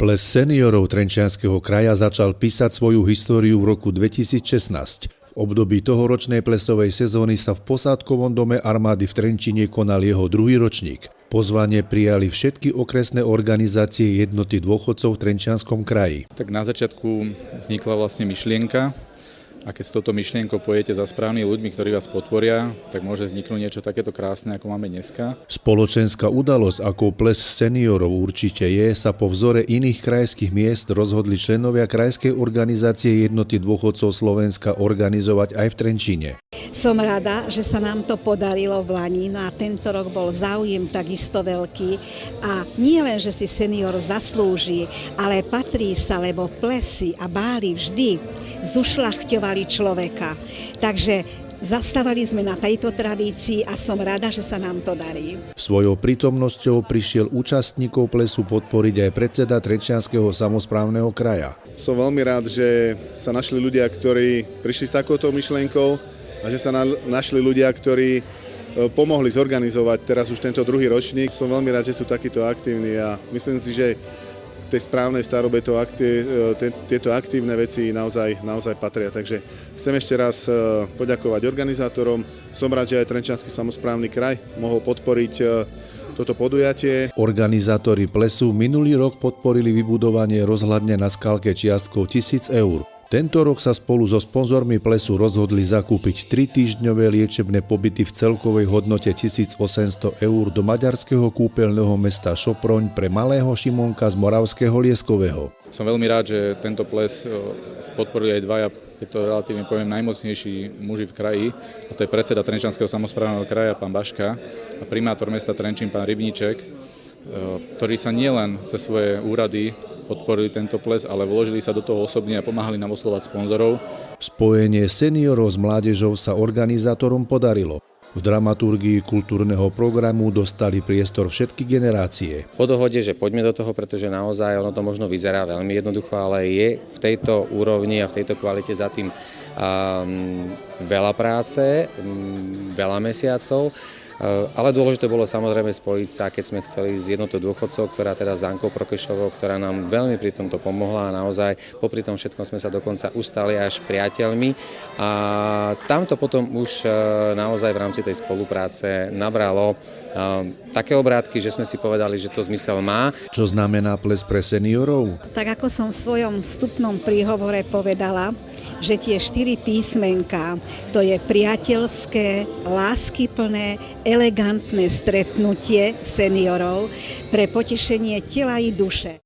Ples seniorov Trenčianskeho kraja začal písať svoju históriu v roku 2016. V období tohoročnej plesovej sezóny sa v posádkovom dome armády v Trenčine konal jeho druhý ročník. Pozvanie prijali všetky okresné organizácie jednoty dôchodcov v Trenčianskom kraji. Tak na začiatku vznikla vlastne myšlienka, a keď s touto myšlienkou pôjdete za správnymi ľuďmi, ktorí vás podporia, tak môže vzniknúť niečo takéto krásne, ako máme dneska. Spoločenská udalosť, ako ples seniorov určite je, sa po vzore iných krajských miest rozhodli členovia krajskej organizácie jednoty dôchodcov Slovenska organizovať aj v Trenčíne. Som rada, že sa nám to podarilo v Lani, no a tento rok bol záujem takisto veľký a nie len, že si senior zaslúži, ale patrí sa, lebo plesy a bály vždy zušľachťovali človeka. Takže zastávali sme na tejto tradícii a som rada, že sa nám to darí. Svojou prítomnosťou prišiel účastníkov plesu podporiť aj predseda Trenčianskeho samosprávneho kraja. Som veľmi rád, že sa našli ľudia, ktorí prišli s takouto myšlienkou a že sa našli ľudia, ktorí pomohli zorganizovať teraz už tento druhý ročník. Som veľmi rád, že sú takíto aktívni a myslím si, že v tej správnej starobe tieto aktívne veci naozaj patria. Takže chcem ešte raz poďakovať organizátorom. Som rád, že aj Trenčiansky samosprávny kraj mohol podporiť toto podujatie. Organizátori plesu minulý rok podporili vybudovanie rozhľadne na Skalke čiastkou 1 000 eur. Tento rok sa spolu so sponzormi plesu rozhodli zakúpiť 3-týždňové liečebné pobyty v celkovej hodnote 1800 eur do maďarského kúpeľného mesta Šoproň pre malého Šimonka z Moravského Lieskového. Som veľmi rád, že tento ples podporili aj dvaja, je to relatívne poviem, najmocnejší muži v kraji, a to je predseda Trenčianskeho samosprávneho kraja, pán Baška, a primátor mesta Trenčín, pán Rybníček, ktorí sa nielen cez svoje úrady podporili tento ples, ale vložili sa do toho osobne a pomáhali nám oslovať sponzorov. Spojenie seniorov s mládežou sa organizátorom podarilo. V dramaturgii kultúrneho programu dostali priestor všetky generácie. Po dohode, že poďme do toho, pretože naozaj ono to možno vyzerá veľmi jednoducho, ale je v tejto úrovni a v tejto kvalite za tým veľa práce, veľa mesiacov. Ale dôležité bolo samozrejme spojiť sa, keď sme chceli s jednotou dôchodcov, ktorá teda s Ankou Prokešovou, ktorá nám veľmi pri tomto pomohla a naozaj popri tom všetkom sme sa dokonca ustali až priateľmi. A tamto potom už naozaj v rámci tej spolupráce nabralo také obrátky, že sme si povedali, že to zmysel má. Čo znamená ples pre seniorov? Tak ako som v svojom vstupnom príhovore povedala, že tie 4 písmenká, to je priateľské, láskyplné, elegantné stretnutie seniorov pre potešenie tela i duše.